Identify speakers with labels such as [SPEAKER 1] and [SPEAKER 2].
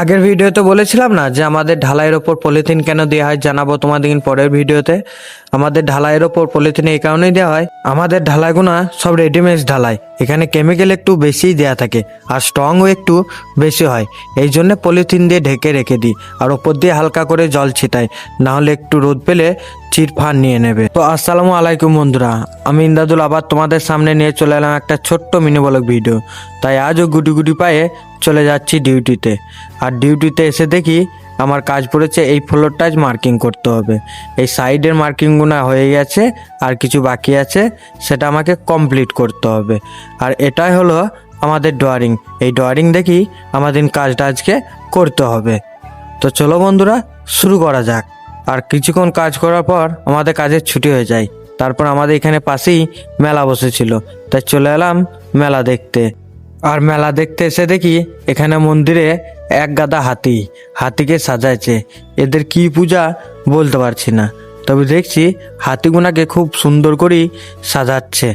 [SPEAKER 1] আগের ভিডিওতে বলেছিলাম না যে আমাদের ঢালাইয়ের ওপর পলিথিন কেন দেওয়া হয়, জানাবো তোমাদের পরের ভিডিওতে। আমাদের ঢালাইয়ের ওপর পলিথিন এই কারণেই দেওয়া হয়, আমাদের ঢালাইগুনা সব রেডিমেড ঢালাই, এখানে কেমিক্যাল একটু বেশিই দেওয়া থাকে আর স্ট্রংও একটু বেশি হয়। এই জন্য পলিথিন দিয়ে ঢেকে রেখে দিই আর ওপর দিয়ে হালকা করে জল ছিটাই, না হলে একটু রোদ পেলে চিরফান নিয়ে নেবে। তো আসসালামু আলাইকুম বন্ধুরা, আমি ইন্দাদুল আবার তোমাদের সামনে নিয়ে চলে এলাম একটা ছোট্ট মিনি ব্লগ ভিডিও। তাই আজও গুটি গুটি পায়ে চলে যাচ্ছি ডিউটিতে। আর ডিউটিতে এসে দেখি আমার কাজ পড়েছে এই ফ্লোরটা মার্কিং করতে হবে। এই সাইডের মার্কিংগুলো হয়ে গেছে, আর কিছু বাকি আছে, সেটা আমাকে কমপ্লিট করতে হবে। আর এটাই হলো আমাদের ড্রয়িং। এই ড্রয়িং দেখি আমাদের কাজটা আজকে করতে হবে। তো চলো বন্ধুরা, শুরু করা যাক। আর কিছুক্ষণ কাজ করার পর আমাদের কাজের ছুটি হয়ে যায়। তারপর আমাদের এখানে পাশেই মেলা বসেছিল, তাই চলে এলাম মেলা দেখতে। আর মেলা দেখতে এসে দেখি এখানে মন্দিরে এক গাদা হাতিকে সাজাইছে। এদের কি পূজা বলতে পারছি না, তবে দেখছি হাতিগুনাকে খুব সুন্দর করেই সাজাচ্ছে।